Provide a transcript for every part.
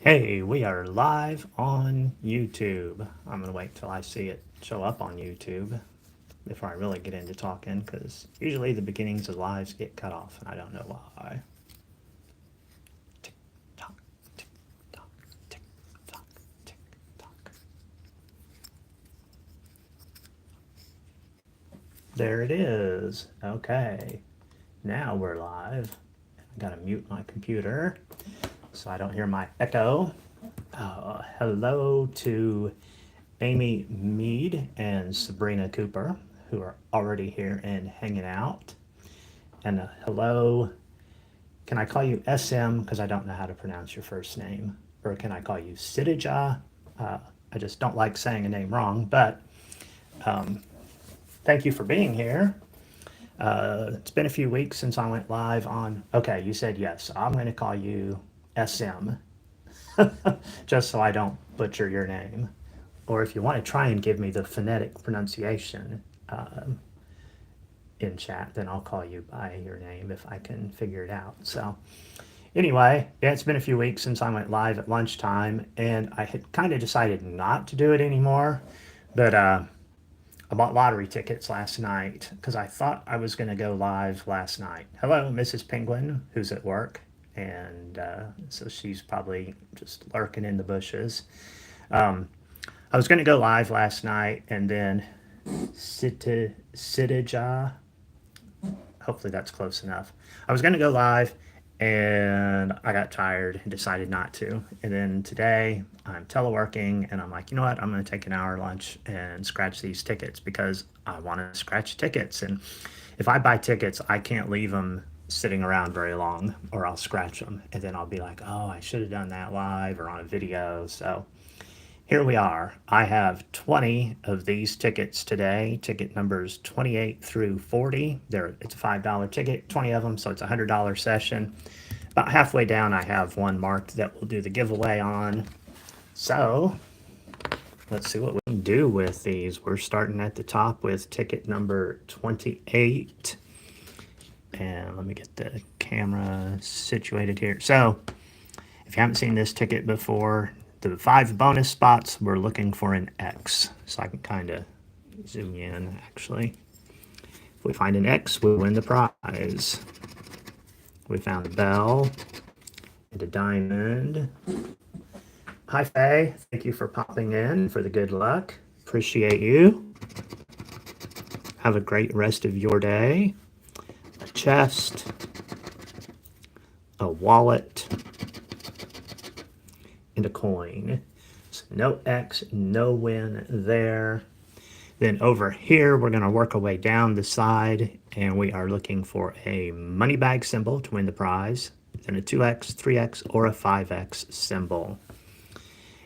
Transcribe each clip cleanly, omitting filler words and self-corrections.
Hey, we are live on YouTube. I'm going to wait till I see it show up on YouTube before I really get into talking because usually the beginnings of lives get cut off and I don't know why. Tick tock, tick tock, tick tock, tick tock. There it is. Okay, now we're live. I got to mute my computer so I don't hear my echo. Hello to Amy Mead and Sabrina Cooper, who are already here and hanging out. And hello, can I call you SM because I don't know how to pronounce your first name? Or can I call you Sidija? I just don't like saying a name wrong, but thank you for being here. It's been a few weeks since I went live on. Okay, you said yes. I'm going to call you SM just so I don't butcher your name. Or if you want to try and give me the phonetic pronunciation in chat, then I'll call you by your name if I can figure it out. So anyway, yeah, it's been a few weeks since I went live at lunchtime, and I had kind of decided not to do it anymore, but I bought lottery tickets last night because I thought I was going to go live last night. Hello, Mrs. Penguin, who's at work, and so she's probably just lurking in the bushes. I was going to go live last night, and then Sidija, hopefully that's close enough. I was going to go live, and I got tired and decided not to. And then today I'm teleworking, and I'm like, you know what? I'm going to take an hour lunch and scratch these tickets because I want to scratch tickets. And if I buy tickets, I can't leave them sitting around very long, or I'll scratch them, and then I'll be like, oh, I should have done that live or on a video. So here we are. I have 20 of these tickets today, ticket numbers 28 through 40. It's a $5 ticket, 20 of them, so it's a $100 session. About halfway down, I have one marked that we'll do the giveaway on. So let's see what we can do with these. We're starting at the top with ticket number 28. And let me get the camera situated here. So if you haven't seen this ticket before, the 5 bonus spots, we're looking for an X. So I can kind of zoom in, actually. If we find an X, we win the prize. We found a bell and a diamond. Hi, Faye. Thank you for popping in for the good luck. Appreciate you. Have a great rest of your day. A chest. A wallet. And a coin. So no X, no win there. Then over here, we're going to work our way down the side, and we are looking for a money bag symbol to win the prize, then a 2X, 3X, or a 5X symbol.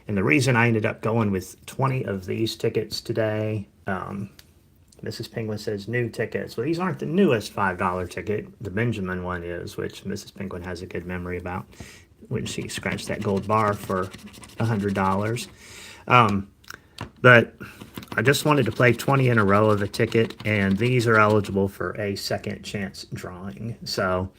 And the reason I ended up going with 20 of these tickets today, Mrs. Penguin says new tickets. Well, these aren't the newest $5 ticket. The Benjamin one is, which Mrs. Penguin has a good memory about when she scratched that gold bar for $100. But I just wanted to play 20 in a row of a ticket, and these are eligible for a second chance drawing. So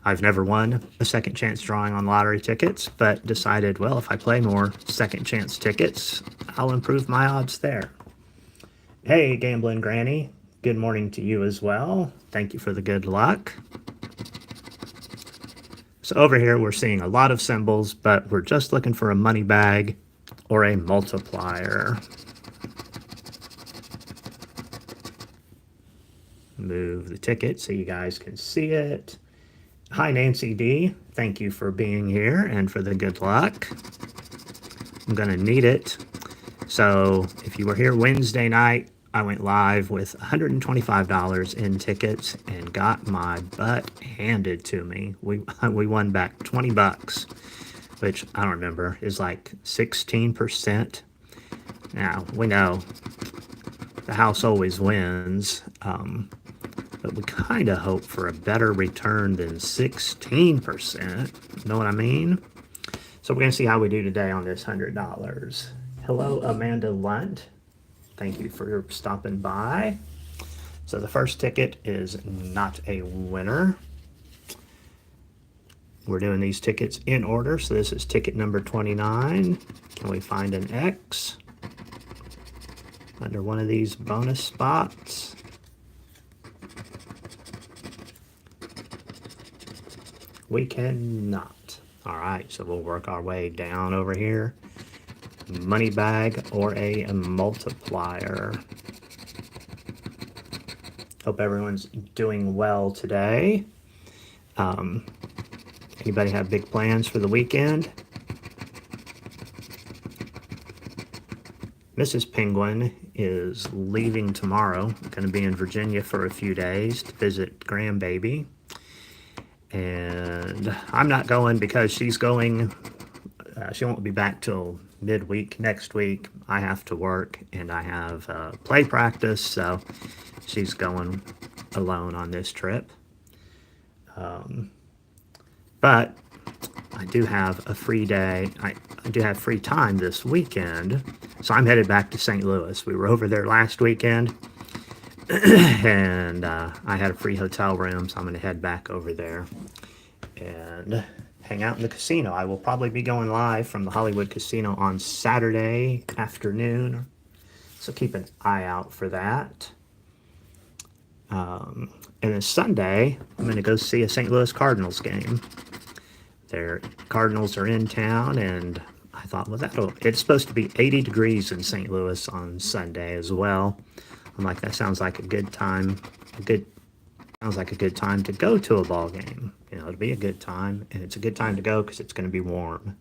I've never won a second chance drawing on lottery tickets, but decided, well, if I play more second chance tickets, I'll improve my odds there. Hey, Gambling Granny, good morning to you as well. Thank you for the good luck. So over here, we're seeing a lot of symbols, but we're just looking for a money bag or a multiplier. Move the ticket so you guys can see it. Hi, Nancy D. Thank you for being here and for the good luck. I'm going to need it. So if you were here Wednesday night, I went live with $125 in tickets and got my butt handed to me. We won back 20 bucks, which I don't remember, is like 16%. Now, we know the house always wins, but we kind of hope for a better return than 16%. Know what I mean? So we're going to see how we do today on this $100. Hello, Amanda Lunt. Thank you for stopping by. So the first ticket is not a winner. We're doing these tickets in order, so this is ticket number 29. Can we find an X under one of these bonus spots? We cannot. All right, so we'll work our way down over here. Money bag or a multiplier. Hope everyone's doing well today. Anybody have big plans for the weekend? Mrs. Penguin is leaving tomorrow. Going to be in Virginia for a few days to visit grandbaby. And I'm not going because she's going. She won't be back till midweek next week. I have to work and I have play practice, so she's going alone on this trip. But I do have a free day. I do have free time this weekend, so I'm headed back to St. Louis. We were over there last weekend, and I had a free hotel room, so I'm going to head back over there and hang out in the casino. I will probably be going live from the Hollywood Casino on Saturday afternoon, so keep an eye out for that. And then Sunday, I'm going to go see a St. Louis Cardinals game. Their Cardinals are in town, and I thought, well, it's supposed to be 80 degrees in St. Louis on Sunday as well. I'm like, that sounds like a good time. Sounds like a good time to go to a ball game. You know, it'll be a good time, and it's a good time to go because it's going to be warm.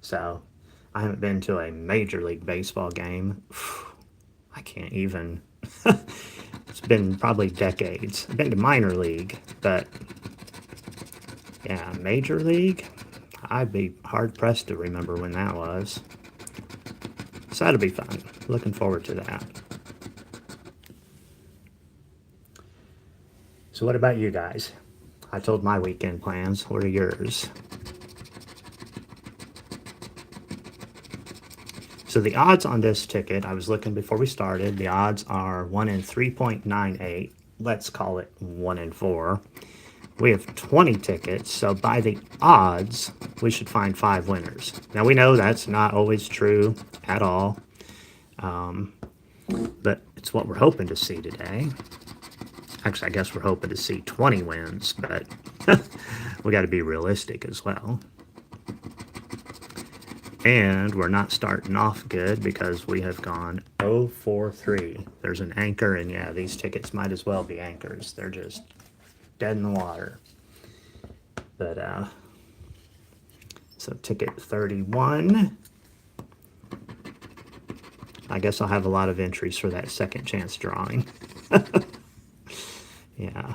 So, I haven't been to a Major League Baseball game. I can't even. It's been probably decades. I've been to minor league, but yeah, Major League, I'd be hard-pressed to remember when that was. So that'll be fun. Looking forward to that. So what about you guys? I told my weekend plans. What are yours? So the odds on this ticket, I was looking before we started, the odds are 1 in 3.98. Let's call it 1 in 4. We have 20 tickets, so by the odds, we should find 5 winners. Now, we know that's not always true at all, but it's what we're hoping to see today. Actually, I guess we're hoping to see 20 wins, but we got to be realistic as well. And we're not starting off good because we have gone 0-4-3. There's an anchor, and yeah, these tickets might as well be anchors. They're just dead in the water. But so ticket 31. I guess I'll have a lot of entries for that second chance drawing. Yeah.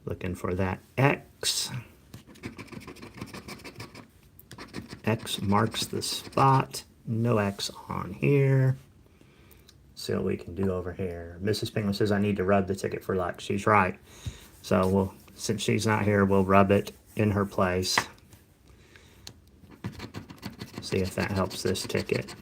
Looking for that X. X marks the spot. No X on here. See what we can do over here. Mrs. Penguin says I need to rub the ticket for luck. She's right. So since she's not here, we'll rub it in her place. See if that helps this ticket.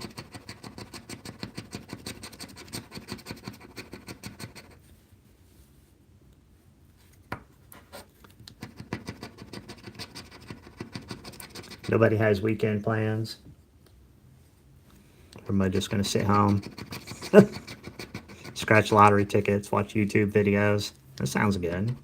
Nobody has weekend plans. Everybody just going to sit home, scratch lottery tickets, watch YouTube videos. That sounds good.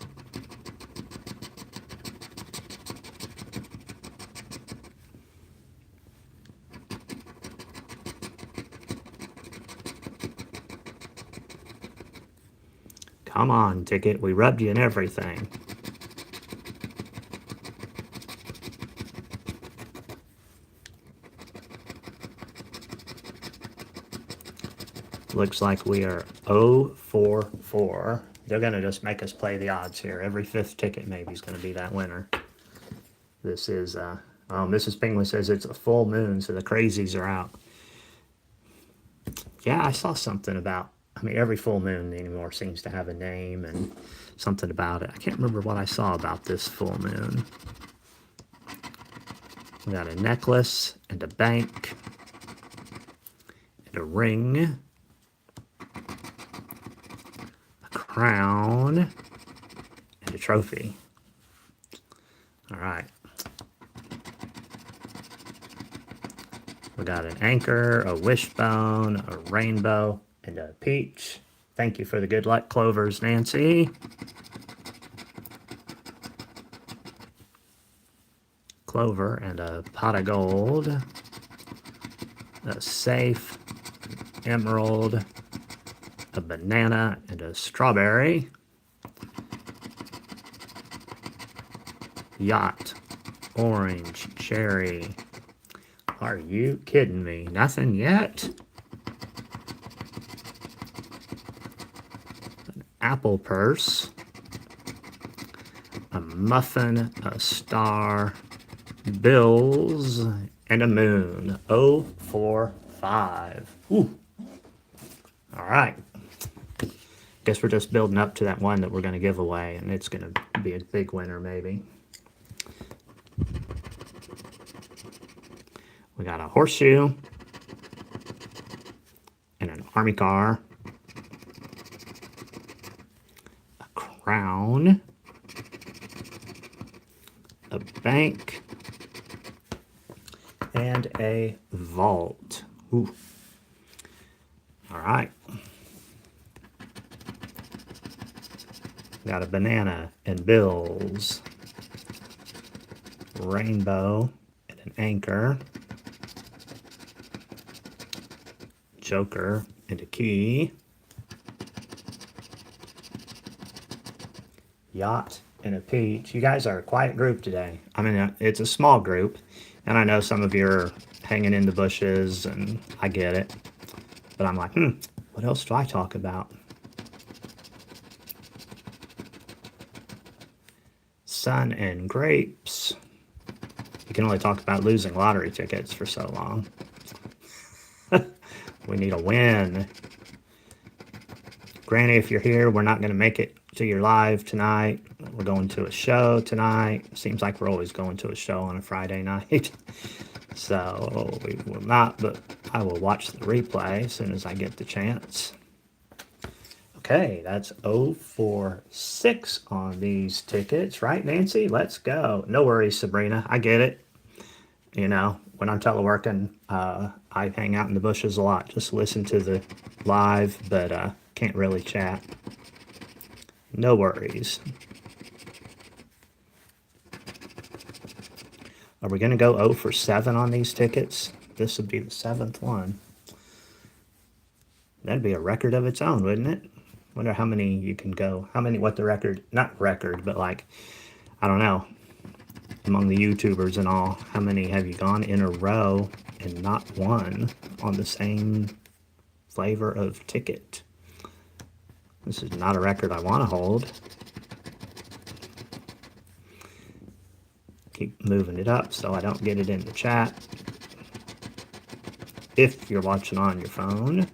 Come on, ticket. We rubbed you in everything. Looks like we are 0-4-4. They're going to just make us play the odds here. Every 5th ticket maybe is going to be that winner. This is, Mrs. Penguin says it's a full moon, so the crazies are out. Yeah, I saw something about, every full moon anymore seems to have a name and something about it. I can't remember what I saw about this full moon. We got a necklace and a bank and a ring. Crown and a trophy. All right. We got an anchor, a wishbone, a rainbow, and a peach. Thank you for the good luck, clovers, Nancy. Clover and a pot of gold. A safe, emerald, a banana, and a strawberry. Yacht, orange, cherry. Are you kidding me? Nothing yet? An apple purse, a muffin, a star, bills, and a moon. 045. Ooh. All right. Guess we're just building up to that one that we're going to give away, and it's going to be a big winner, maybe. We got a horseshoe and an army car, a crown, a bank, and a vault. Ooh. All right. Got a banana and bills, rainbow and an anchor, joker and a key, yacht and a peach. You guys are a quiet group today. I mean, it's a small group, and I know some of you are hanging in the bushes, and I get it. But I'm like, what else do I talk about? Sun and grapes. You can only talk about losing lottery tickets for so long. We need a win. Granny, if you're here, we're not going to make it to your live tonight. We're going to a show tonight. Seems like we're always going to a show on a Friday night. So we will not, but I will watch the replay as soon as I get the chance. Okay, that's 046 on these tickets, right, Nancy? Let's go. No worries, Sabrina. I get it. You know, when I'm teleworking, I hang out in the bushes a lot. Just listen to the live, but can't really chat. No worries. Are we going to go 0 for 7 on these tickets? This would be the 7th one. That'd be a record of its own, wouldn't it? Wonder how many you can go. What the record, not record, but like, I don't know, among the YouTubers and all, how many have you gone in a row and not won on the same flavor of ticket? This is not a record I want to hold. Keep moving it up so I don't get it in the chat. If you're watching on your phone.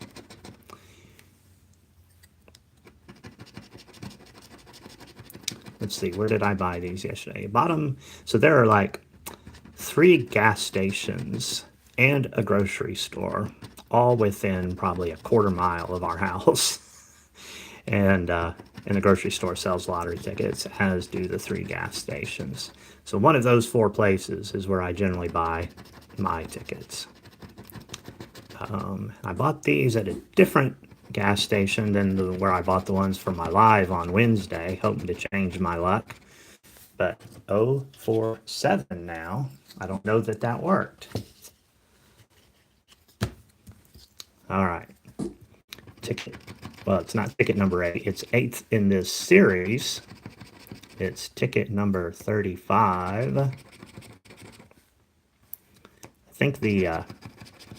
Let's see, where did I buy these yesterday? Bought them, so there are like 3 gas stations and a grocery store, all within probably a quarter mile of our house. And the grocery store sells lottery tickets, as do the 3 gas stations. So one of those 4 places is where I generally buy my tickets. I bought these at a different gas station than where I bought the ones for my live on Wednesday, hoping to change my luck. But 047 now. I don't know that worked. All right. Ticket. Well, it's not ticket number 8. It's 8th in this series. It's ticket number 35. I think the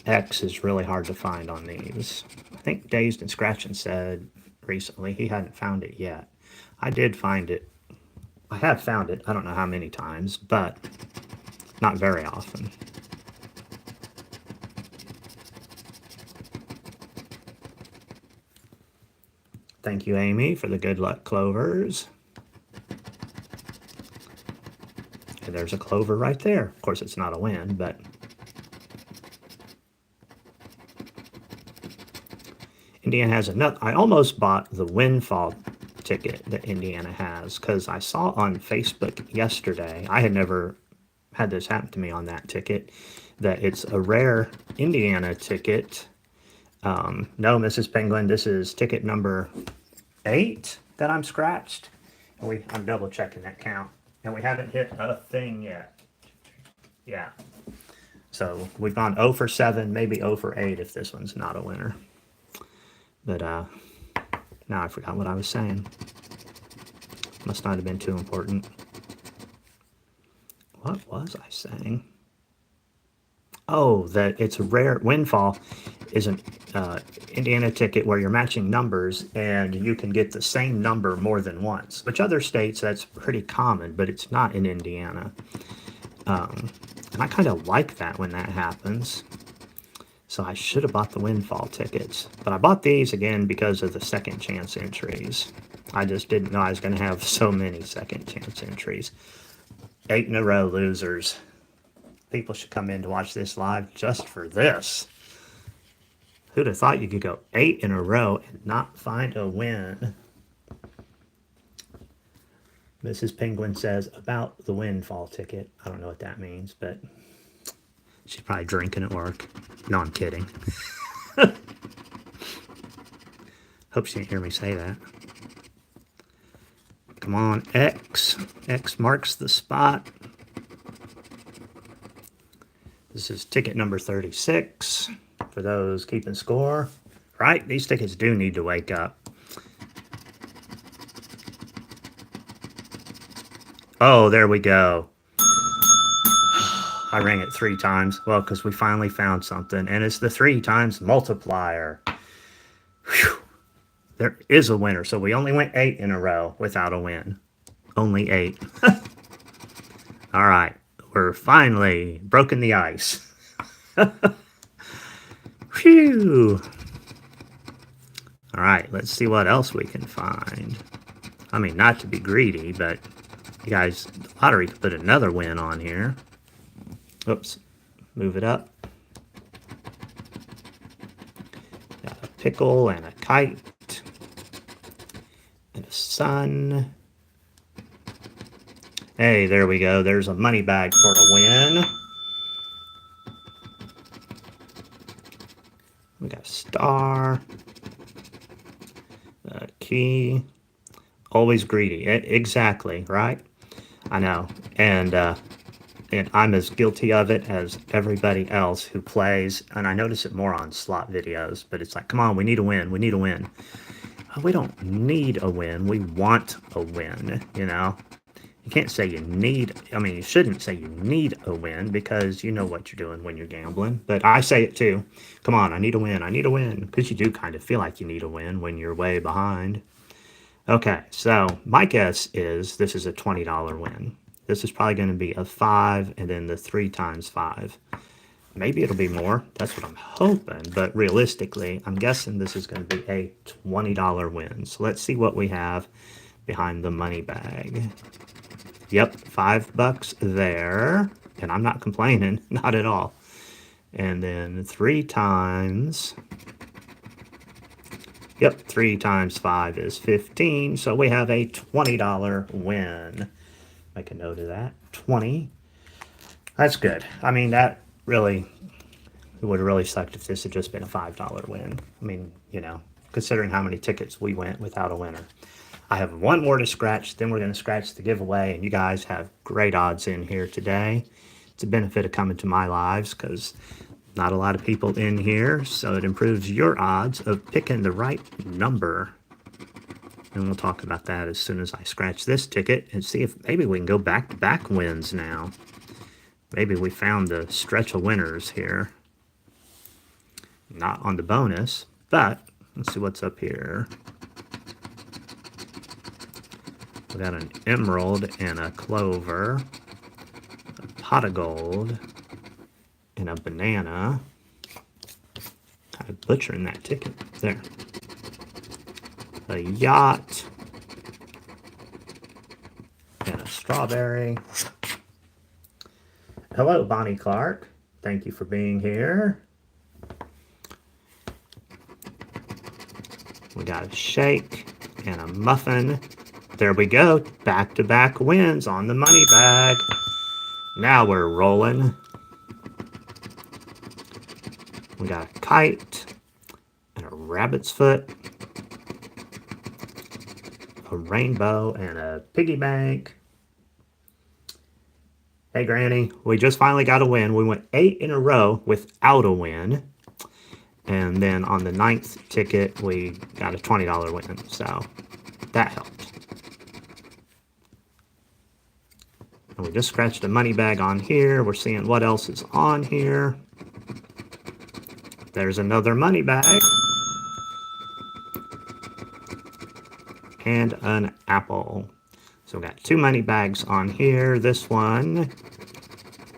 X is really hard to find on these. I think Dazed and Scratching said recently he hadn't found it yet. I did find it. I have found it. I don't know how many times, but not very often. Thank you, Amy, for the good luck clovers. And there's a clover right there. Of course, it's not a win, but Indiana has another. I almost bought the windfall ticket that Indiana has, because I saw on Facebook yesterday, I had never had this happen to me on that ticket, that it's a rare Indiana ticket. No, Mrs. Penguin, this is ticket number 8 that I'm scratched. And I'm double checking that count. And we haven't hit a thing yet. Yeah. So we've gone 0 for 7, maybe 0 for 8 if this one's not a winner. But now I forgot what I was saying. Must not have been too important. What was I saying? Oh, that it's a rare windfall is an Indiana ticket where you're matching numbers and you can get the same number more than once. Which other states that's pretty common, but it's not in Indiana. And I kind of like that when that happens. So I should have bought the windfall tickets. But I bought these again because of the second chance entries. I just didn't know I was going to have so many second chance entries. 8 in a row, losers. People should come in to watch this live just for this. Who'd have thought you could go 8 in a row and not find a win? Mrs. Penguin says about the windfall ticket. I don't know what that means, but she's probably drinking at work. No, I'm kidding. Hope she didn't hear me say that. Come on, X. X marks the spot. This is ticket number 36 for those keeping score. Right? These tickets do need to wake up. Oh, there we go. I rang it 3 times. Well, because we finally found something. And it's the 3 times multiplier. Whew. There is a winner. So we only went 8 in a row without a win. Only 8. All right. We're finally broken the ice. Phew. All right. Let's see what else we can find. I mean, not to be greedy, but you guys, the lottery could put another win on here. Oops. Move it up. Got a pickle and a kite and a sun. Hey, there we go. There's a money bag for a win. We got a star. A key. Always greedy. Exactly, right? I know. And I'm as guilty of it as everybody else who plays. And I notice it more on slot videos. But it's like, come on, we need a win. We need a win. We don't need a win. We want a win, you know? You can't say you need, I mean, you shouldn't say you need a win because you know what you're doing when you're gambling. But I say it too. Come on, I need a win. I need a win. Because you do kind of feel like you need a win when you're way behind. Okay, so my guess is this is a $20 win. This is probably going to be a 5 and then the 3 times 5. Maybe it'll be more. That's what I'm hoping. But realistically, I'm guessing this is going to be a $20 win. So let's see what we have behind the money bag. Yep, $5 there. And I'm not complaining. Not at all. And then 3 times... Yep, 3 times 5 is 15. So we have a $20 win. Make a note of that. 20. That's good. I mean, that really... It would have really sucked if this had just been a $5 win. I mean, you know, considering how many tickets we went without a winner. I have one more to scratch, then we're going to scratch the giveaway, and you guys have great odds in here today. It's a benefit of coming to my lives because not a lot of people in here, so it improves your odds of picking the right number. And we'll talk about that as soon as I scratch this ticket and see if maybe we can go back-to-back wins now. Maybe we found the stretch of winners here. Not on the bonus, but let's see what's up here. We got an emerald and a clover, a pot of gold, and a banana. I'm butchering that ticket. There. A yacht. And a strawberry. Hello, Bonnie Clark. Thank you for being here. We got a shake and a muffin. There we go. Back-to-back wins on the money bag. Now we're rolling. We got a kite and a rabbit's foot, a rainbow, and a piggy bank. Hey, Granny, we just finally got a win. We went 8 in a row without a win. And then on the 9th ticket, we got a $20 win. So that helped. And we just scratched a money bag on here. We're seeing what else is on here. There's another money bag. And an apple. So we got 2 money bags on here. This one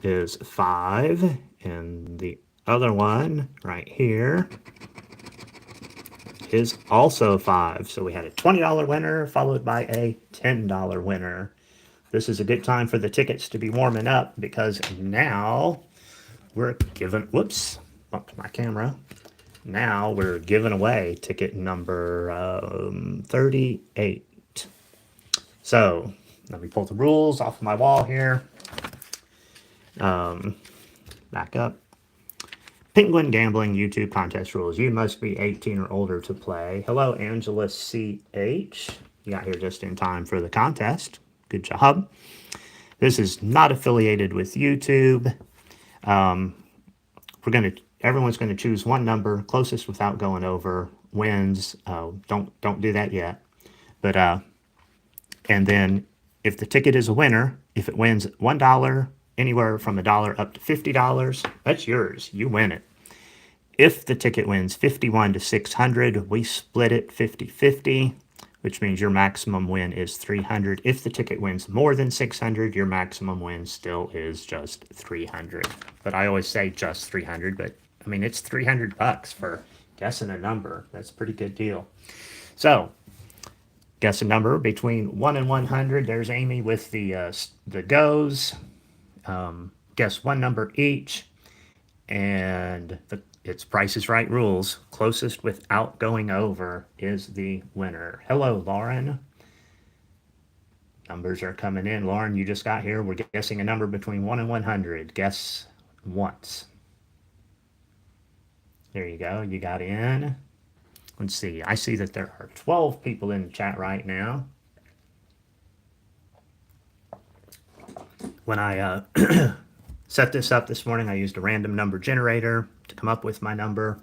is 5. And the other one right here is also 5. So we had a $20 winner followed by a $10 winner. This is a good time for the tickets to be warming up because now we're giving, whoops, bumped my camera. Now we're giving away ticket number 38. So let me pull the rules off of my wall here. Back up. Penguin Gambling YouTube contest rules. You must be 18 or older to play. Hello, Angela CH. You got here just in time for the contest. Good job. This is not affiliated with YouTube. Everyone's gonna choose one number. Closest without going over wins. Don't do that yet. But and then if the ticket is a winner, if it wins $1, anywhere from $1 up to $50, that's yours. You win it. If the ticket wins 51 to 600, we split it 50-50, which means your maximum win is 300. If the ticket wins more than 600, your maximum win still is just 300. But I always say just 300, but I mean, it's $300 for guessing a number. That's a pretty good deal. So, guess a number between 1 and 100. There's Amy with the goes. Guess one number each, and it's Price is Right rules. Closest without going over is the winner. Hello, Lauren. Numbers are coming in. Lauren, you just got here. We're guessing a number between 1 and 100. Guess once. There you go. You got in. Let's see. I see that there are 12 people in the chat right now. When I set this up this morning, I used a random number generator to come up with my number.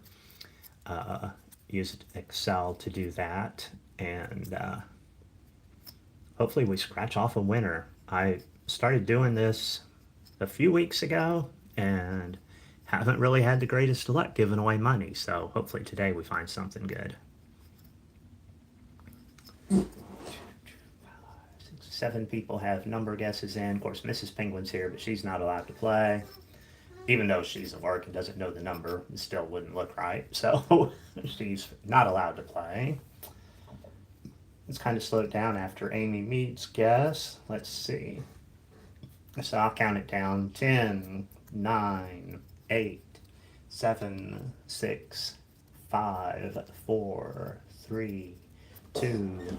Used Excel to do that. And hopefully we scratch off a winner. I started doing this a few weeks ago and haven't really had the greatest luck giving away money. So hopefully today we find something good. 7 people have number guesses in. Of course, Mrs. Penguin's here, but she's not allowed to play. Even though she's at work and doesn't know the number, it still wouldn't look right. So she's not allowed to play. It's kind of slowed down after Amy Mead's guess. Let's see. So I'll count it down. 10, 9, 8, 7, 6, 5, 4, 3, 2,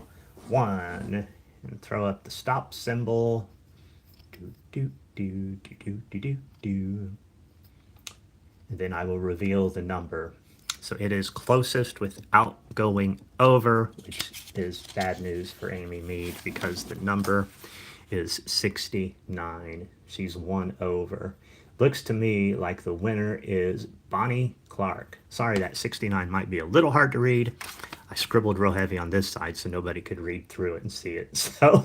1. And throw up the stop symbol. Do, do, do, do, do, do, do, do. And then I will reveal the number. So it is closest without going over, which is bad news for Amy Mead because the number is 69. She's 1 over. Looks to me like the winner is Bonnie Clark. Sorry, that 69 might be a little hard to read. I scribbled real heavy on this side so nobody could read through it and see it. So,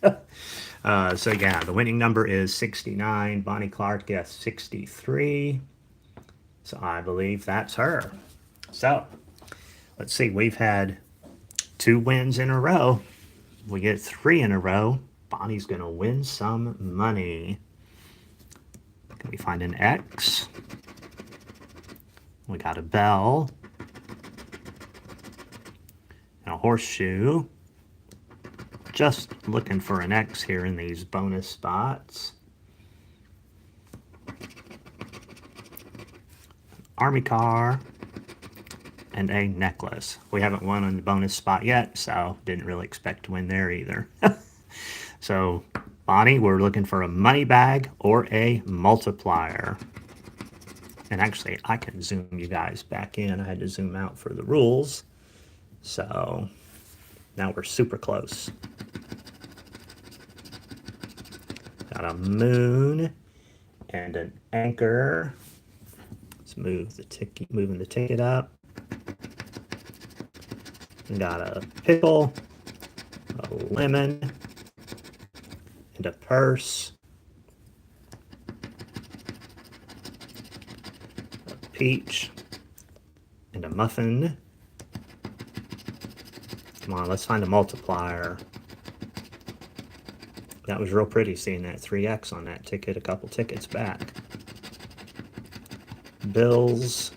so yeah, the winning number is 69. Bonnie Clark guessed 63. So I believe that's her. So, let's see. We've had 2 wins in a row. We get 3 in a row. Bonnie's going to win some money. Can we find an X? We got a bell. And a horseshoe. Just looking for an X here in these bonus spots. Army car. and a necklace. We haven't won on the bonus spot yet, so didn't really expect to win there either. So, Bonnie, we're looking for a money bag or a multiplier. And actually, I can zoom you guys back in. I had to zoom out for the rules. So, now we're super close. Got a moon and an anchor. Let's move the ticket, moving the ticket up. We got a pickle, a lemon, and a purse, a peach, and a muffin. Come on, let's find a multiplier. That was real pretty seeing that 3X on that ticket a couple tickets back. Bills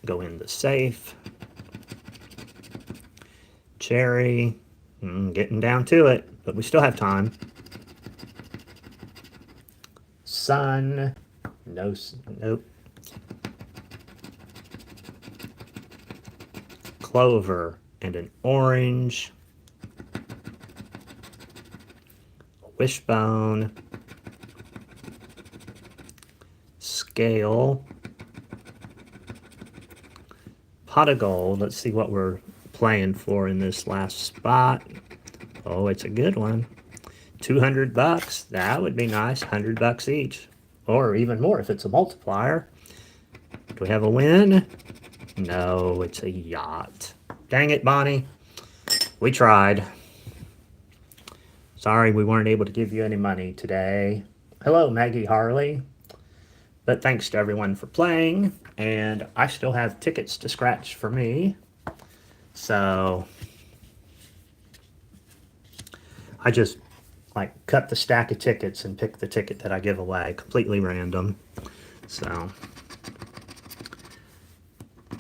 go in the safe. Cherry, getting down to it, but we still have time. Sun, no, nope. Clover and an orange. Wishbone. Scale. Pot of gold. Let's see what we're playing for in this last spot. Oh, it's a good one. $200. That would be nice. $100 each. Or even more if it's a multiplier. Do we have a win? No, it's a yacht. Dang it, Bonnie. We tried. Sorry we weren't able to give you any money today. Hello, Maggie Harley. But thanks to everyone for playing. And I still have tickets to scratch for me. So I just like cut the stack of tickets and pick the ticket that I give away. Completely random. So,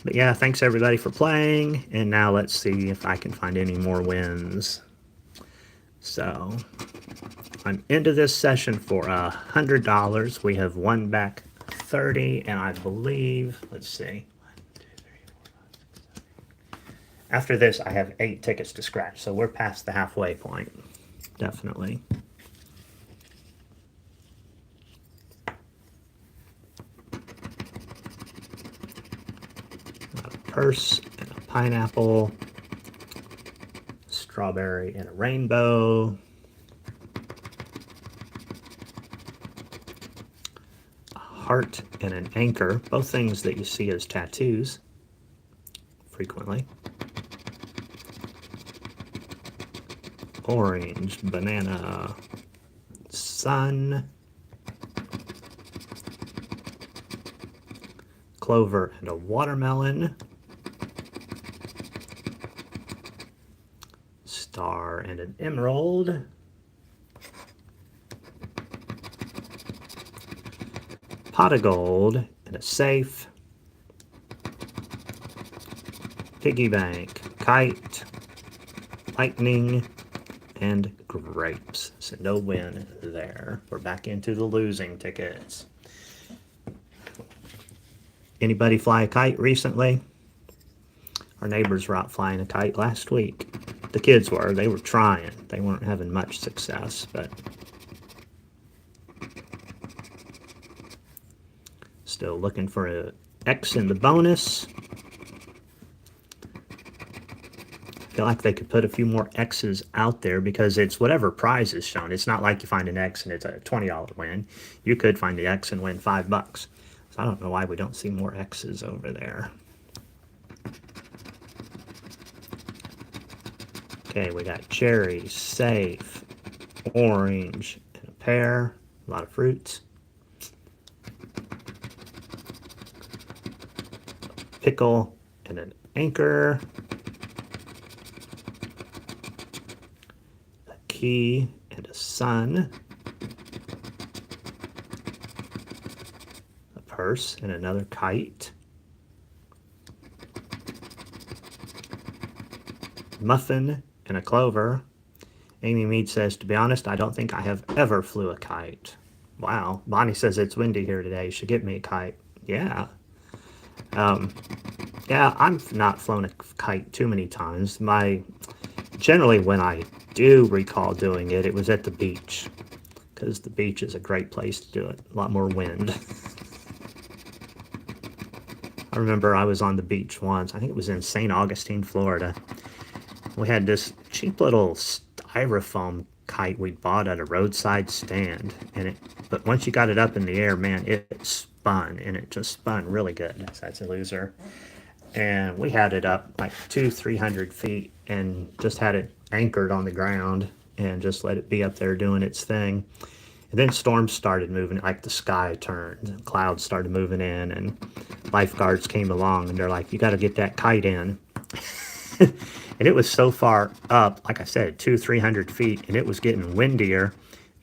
but yeah, thanks everybody for playing. And now let's see if I can find any more wins. So I'm into this session for $100. We have won back 30, and I believe, let's see. After this, I have 8 tickets to scratch, so we're past the halfway point. Definitely. A purse and a pineapple. Strawberry and a rainbow. A heart and an anchor. Both things that you see as tattoos frequently. Orange, banana, sun, clover and a watermelon, star and an emerald, pot of gold and a safe, piggy bank, kite, lightning, and grapes. So no win there. We're back into the losing tickets. Anybody fly a kite recently? Our neighbors were out flying a kite last week. The kids were. They were trying. They weren't having much success, but still looking for an X in the bonus. I feel like they could put a few more X's out there because it's whatever prize is shown. It's not like you find an X and it's a $20 win. You could find the X and win $5. So I don't know why we don't see more X's over there. Okay, we got cherry, safe, orange, and a pear. A lot of fruits. Pickle and an anchor. Key and a sun, a purse and another kite, muffin and a clover. Amy Mead says, to be honest, I don't think I have ever flew a kite. Wow. Bonnie says it's windy here today. You should get me a kite. Yeah. Yeah, I've not flown a kite too many times. Generally when I do recall doing it, it was at the beach because the beach is a great place to do it. A lot more wind. I remember I was on the beach once. I think it was in St. Augustine, Florida. We had this cheap little styrofoam kite we bought at a roadside stand, but once you got it up in the air, man, it spun, and it just spun really good. So that's a loser. And we had it up like 300 feet and just had it anchored on the ground and just let it be up there doing its thing. And then storms started moving, like the sky turned, clouds started moving in, and lifeguards came along and they're like, "You got to get that kite in." And it was so far up, like I said, 300 feet, and it was getting windier.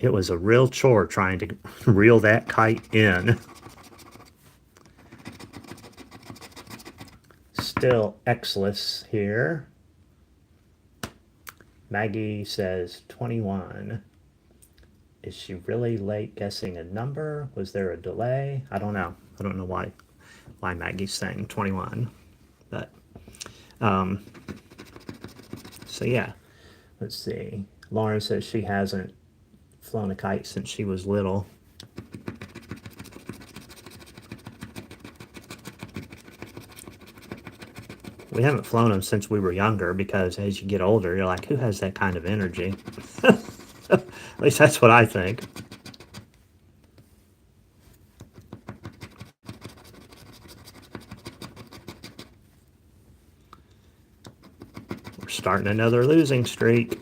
It was a real chore trying to reel that kite in. Still Xless here. Maggie says 21. Is she really late guessing a number? Was there a delay? I don't know. I don't know why Maggie's saying 21. But so yeah. Let's see. Lauren says she hasn't flown a kite since she was little. We haven't flown them since we were younger because as you get older, you're like, who has that kind of energy? At least that's what I think. We're starting another losing streak.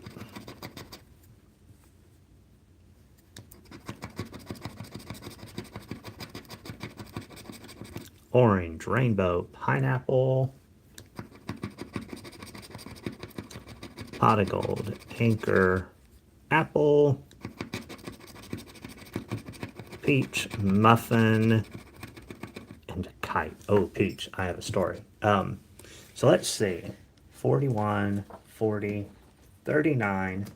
Orange, rainbow, pineapple, pot of gold, anchor, apple, peach, muffin, and a kite. Oh, peach, I have a story. So let's see. 41, 40, 39,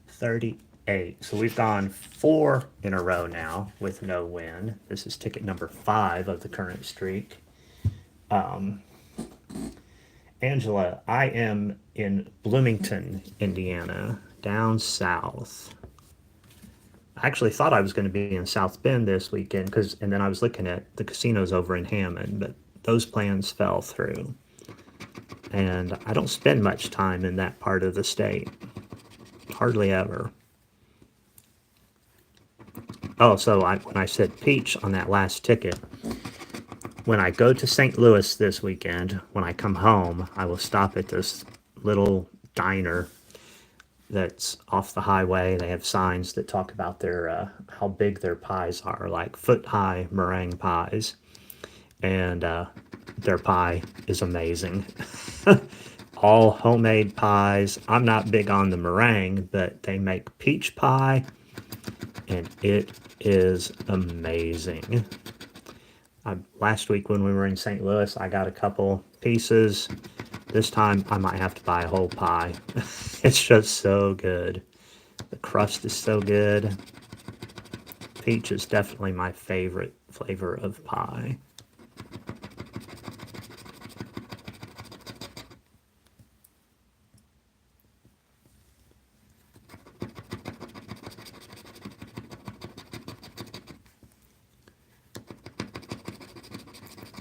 38. So we've gone 4 in a row now with no win. This is ticket number 5 of the current streak. Angela, I am in Bloomington, Indiana, down south. I actually thought I was going to be in South Bend this weekend, and then I was looking at the casinos over in Hammond, but those plans fell through. And I don't spend much time in that part of the state. Hardly ever. Oh, so when I said peach on that last ticket, when I go to St. Louis this weekend, when I come home, I will stop at this little diner that's off the highway. They have signs that talk about how big their pies are, like foot-high meringue pies. And their pie is amazing. All homemade pies. I'm not big on the meringue, but they make peach pie, and it is amazing. Last week when we were in St. Louis, I got a couple pieces. This time I might have to buy a whole pie. It's just so good. The crust is so good. Peach is definitely my favorite flavor of pie.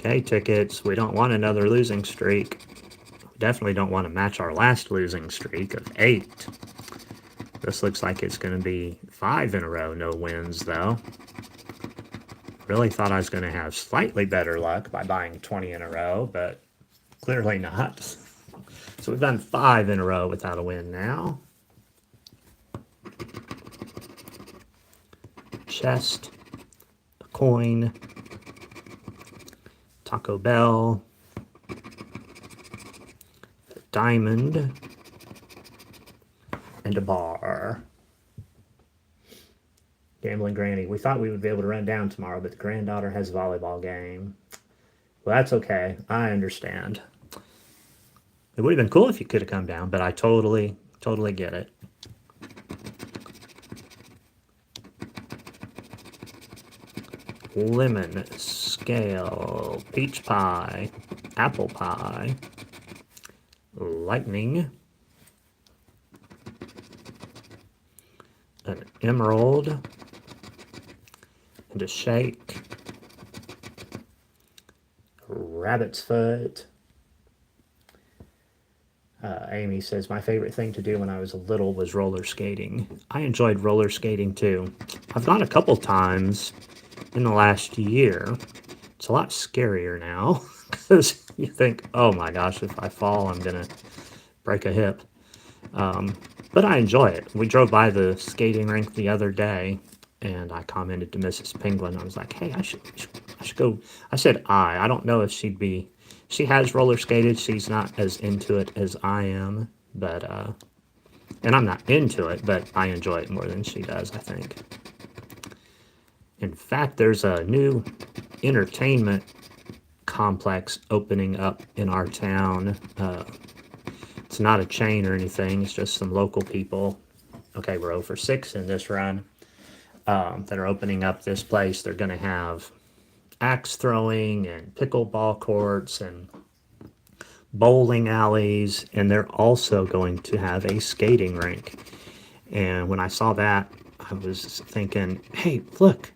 Okay, tickets. We don't want another losing streak. We definitely don't want to match our last losing streak of 8. This looks like it's going to be 5 in a row, no wins though. Really thought I was going to have slightly better luck by buying 20 in a row, but clearly not. So we've done 5 in a row without a win now. Chest, a coin, Taco Bell, a diamond, and a bar. Gambling Granny. We thought we would be able to run down tomorrow, but the granddaughter has a volleyball game. Well, that's okay. I understand. It would have been cool if you could have come down, but I totally get it. Lemon, scale, peach pie, apple pie, lightning, an emerald, and a shake, rabbit's foot. Amy says, my favorite thing to do when I was little was roller skating. I enjoyed roller skating too. I've gone a couple times in the last year. It's a lot scarier now because you think, oh my gosh, if I fall, I'm going to break a hip. But I enjoy it. We drove by the skating rink the other day and I commented to Mrs. Penguin. I was like, hey, I should go. I said, I don't know if she has roller skated. She's not as into it as I am, but, and I'm not into it, but I enjoy it more than she does, I think. In fact, there's a new entertainment complex opening up in our town. It's not a chain or anything. It's just some local people. Okay, we're over 6 in this run that are opening up this place. They're going to have axe throwing and pickleball courts and bowling alleys, and they're also going to have a skating rink. And when I saw that, I was thinking, hey, look,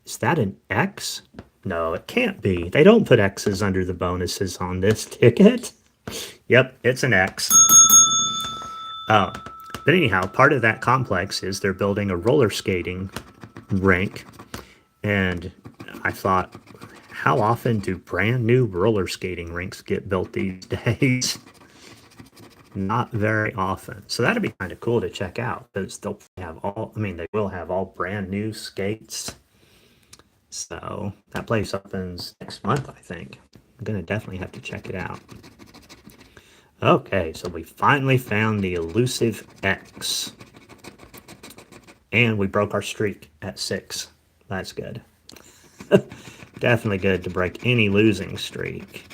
is that an X? No, it can't be. They don't put X's under the bonuses on this ticket. Yep, it's an X. But anyhow, part of that complex is they're building a roller skating rink. And I thought, how often do brand new roller skating rinks get built these days? Not very often. So that'd be kind of cool to check out because they'll have they will have all brand new skates. So that place opens next month, I think. I'm going to definitely have to check it out. Okay, so we finally found the elusive X. And we broke our streak at 6. That's good. Definitely good to break any losing streak.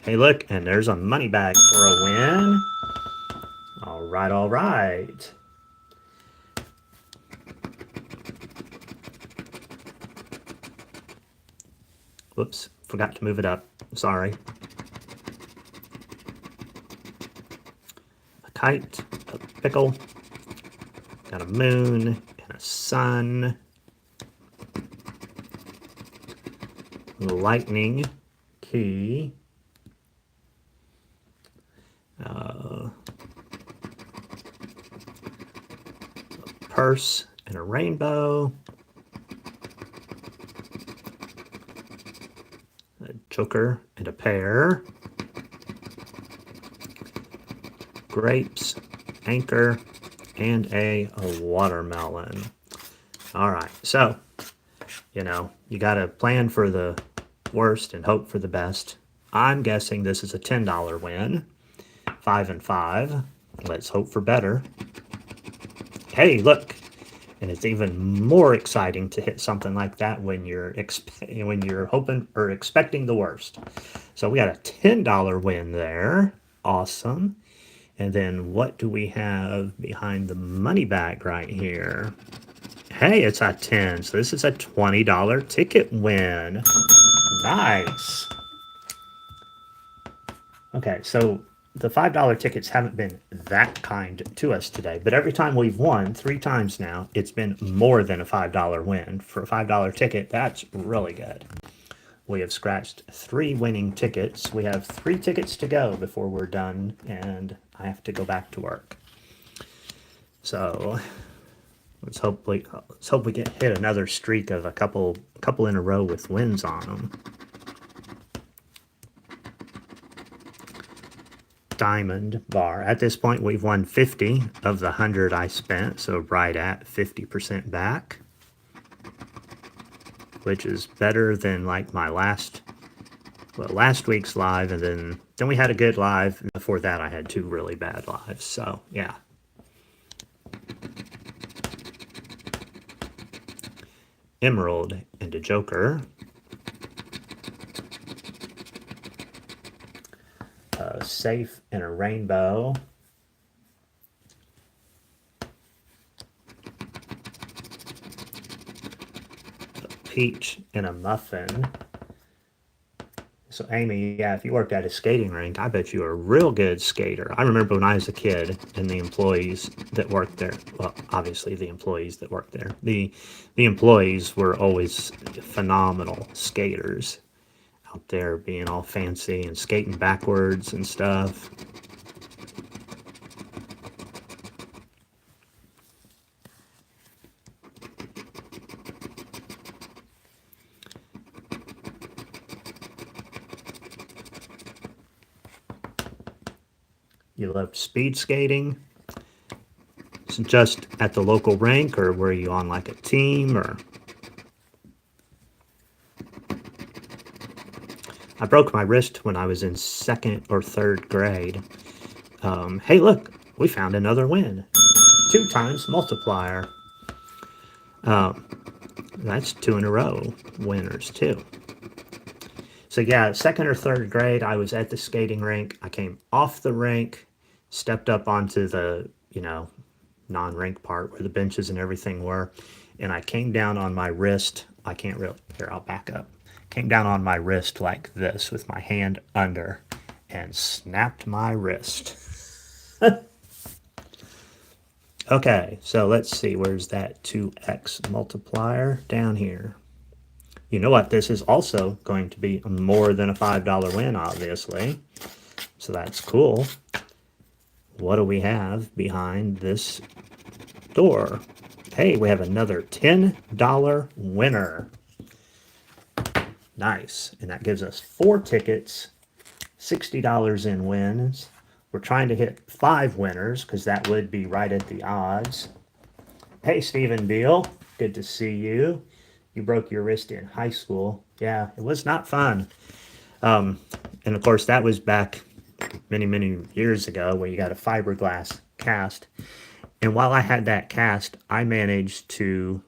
Hey, look, and there's a money bag for a win. All right, all right. Whoops, forgot to move it up. Sorry. A kite, a pickle, got a moon and a sun. Lightning key. A purse and a rainbow. A joker and a pear. Grapes, anchor, and a watermelon. All right, so, you got to plan for the worst and hope for the best. I'm guessing this is a $10 win. 5 and 5. Let's hope for better. Hey, look. And it's even more exciting to hit something like that when you're hoping or expecting the worst. So we got a $10 win there. Awesome. And then what do we have behind the money bag right here? Hey, it's at 10. So this is a $20 ticket win. Nice. Okay, so the $5 tickets haven't been that kind to us today, but every time we've won, 3 times now, it's been more than a $5 win. For a $5 ticket, that's really good. We have scratched 3 winning tickets. We have 3 tickets to go before we're done, and I have to go back to work. So let's hope we get hit another streak of a couple in a row with wins on them. Diamond bar. At this point, we've won 50 of the 100 I spent, so right at 50% back, which is better than like my last week's live, and then we had a good live, and before that I had 2 really bad lives. So yeah. Emerald and a joker. A safe and a rainbow. A peach and a muffin. So Amy, yeah, if you worked at a skating rink, I bet you were a real good skater. I remember when I was a kid and the employees that worked there, well, obviously the employees that worked there, the employees were always phenomenal skaters out there being all fancy and skating backwards and stuff. You loved speed skating? Just at the local rink, or were you on like a team? Or I broke my wrist when I was in second or third grade. Hey, look, we found another win. 2 times multiplier. That's 2 in a row winners too. So yeah, second or third grade, I was at the skating rink. I came off the rink, stepped up onto the, non-rink part where the benches and everything were, and I came down on my wrist. I can't really, here, I'll back up. Came down on my wrist like this with my hand under and snapped my wrist. Okay, so let's see, where's that 2x multiplier? Down here. You know what? This is also going to be more than a $5 win, obviously. So that's cool. What do we have behind this door? Hey, we have another $10 winner. Nice. And that gives us 4 tickets, $60 in wins. We're trying to hit 5 winners because that would be right at the odds. Hey, Stephen Beal. Good to see you. You broke your wrist in high school. Yeah, it was not fun. And of course, that was back many, many years ago where you got a fiberglass cast. And while I had that cast, I managed to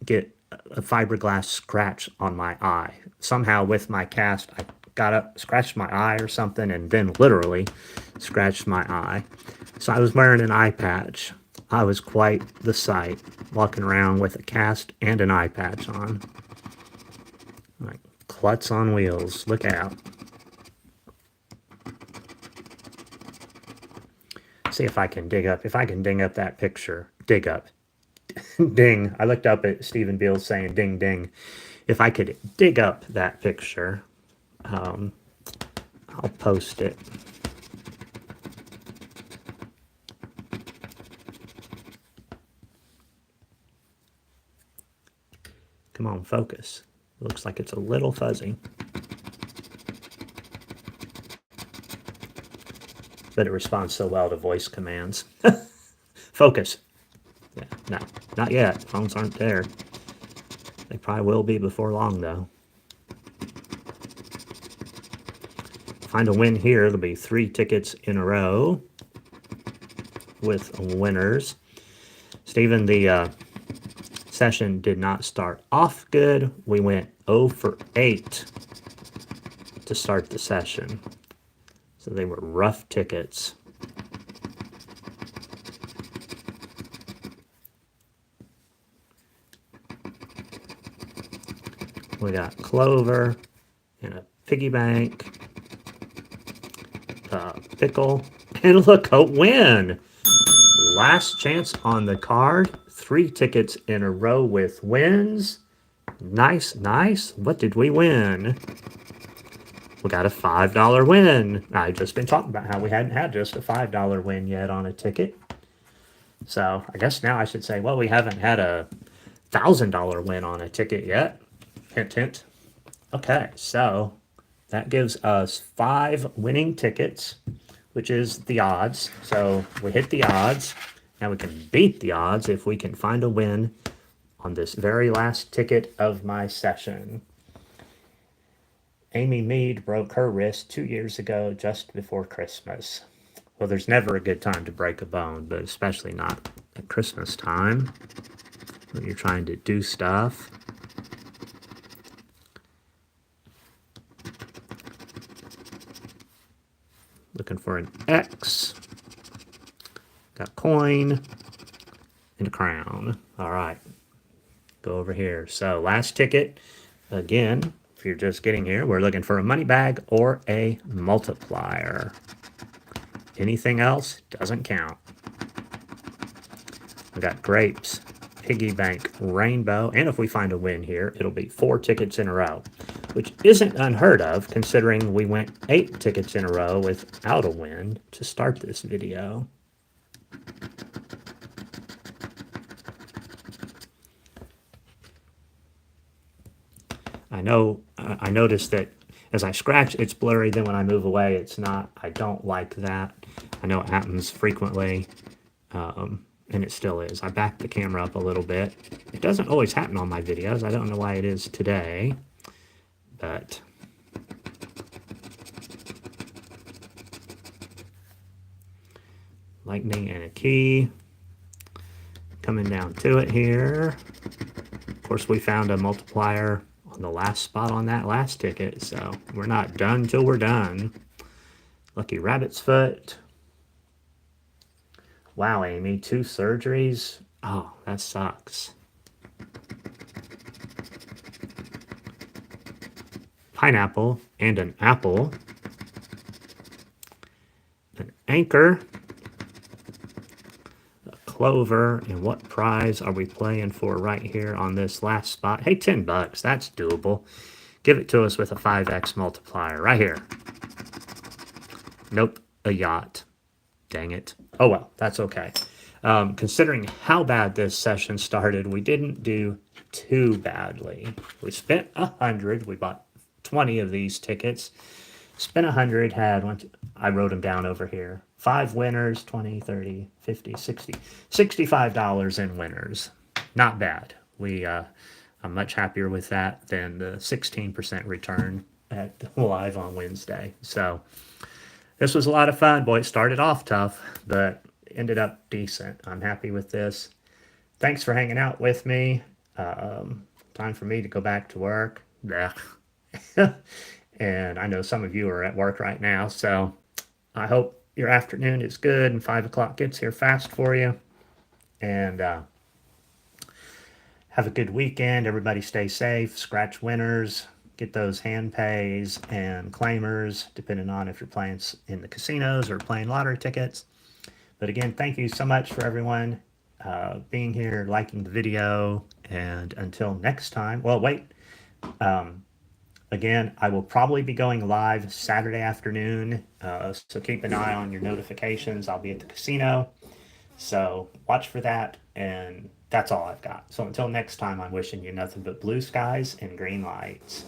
get a fiberglass scratch on my eye. Somehow with my cast, I got up, scratched my eye or something, and then literally scratched my eye. So I was wearing an eye patch. I was quite the sight, walking around with a cast and an eye patch on. Like klutz on wheels. Look out. See if I can dig up. If I can ding up that picture. Dig up. Ding. I looked up at Stephen Beal saying ding ding. If I could dig up that picture, I'll post it. Come on, focus. Looks like it's a little fuzzy. But it responds so well to voice commands. Focus. Yeah, no, not yet. Phones aren't there. They probably will be before long, though. Find a win here. It'll be 3 tickets in a row with winners. Stephen, the session did not start off good. We went 0 for 8 to start the session. So they were rough tickets. We got Clover and a piggy bank, a pickle, and look, a win. Last chance on the card. 3 tickets in a row with wins. Nice, nice. What did we win? We got a $5 win. I've just been talking about how we hadn't had just a $5 win yet on a ticket. So I guess now I should say, well, we haven't had a $1,000 win on a ticket yet. Hint, hint. Okay, so that gives us 5 winning tickets, which is the odds. So we hit the odds. Now we can beat the odds if we can find a win on this very last ticket of my session. Amy Mead broke her wrist 2 years ago, just before Christmas. Well, there's never a good time to break a bone, but especially not at Christmas time when you're trying to do stuff. Looking for an X. Got a coin and a crown. All right. Go over here. So last ticket, again, if you're just getting here, we're looking for a money bag or a multiplier. Anything else doesn't count. We got grapes, piggy bank, rainbow, and if we find a win here, it'll be 4 tickets in a row, which isn't unheard of considering we went 8 tickets in a row without a win to start this video. I noticed that as I scratch, it's blurry. Then when I move away, it's not. I don't like that. I know it happens frequently, and it still is. I backed the camera up a little bit. It doesn't always happen on my videos. I don't know why it is today, but lightning and a key. Coming down to it here. Of course, we found a multiplier on the last spot on that last ticket, so we're not done till we're done. Lucky rabbit's foot. Wow, Amy, 2 surgeries? Oh, that sucks. Pineapple and an apple. An anchor. A clover. And what prize are we playing for right here on this last spot? Hey, $10. That's doable. Give it to us with a 5x multiplier right here. Nope, a yacht. Dang it. Oh well, that's okay. Considering how bad this session started, we didn't do too badly. We spent 100. We bought 20 of these tickets. Spent 100, I wrote them down over here. 5 winners, 20, 30, 50, 60. $65 in winners. Not bad. I'm much happier with that than the 16% return at live on Wednesday. So this was a lot of fun. Boy, it started off tough, but ended up decent. I'm happy with this. Thanks for hanging out with me. Time for me to go back to work. And I know some of you are at work right now, so I hope your afternoon is good and 5 o'clock gets here fast for you. And have a good weekend. Everybody stay safe. Scratch winners. Get those hand pays and claimers, depending on if you're playing in the casinos or playing lottery tickets. But again, thank you so much for everyone being here, liking the video. And until next time, well, wait. Again, I will probably be going live Saturday afternoon. So keep an eye on your notifications. I'll be at the casino. So watch for that. And that's all I've got. So until next time, I'm wishing you nothing but blue skies and green lights.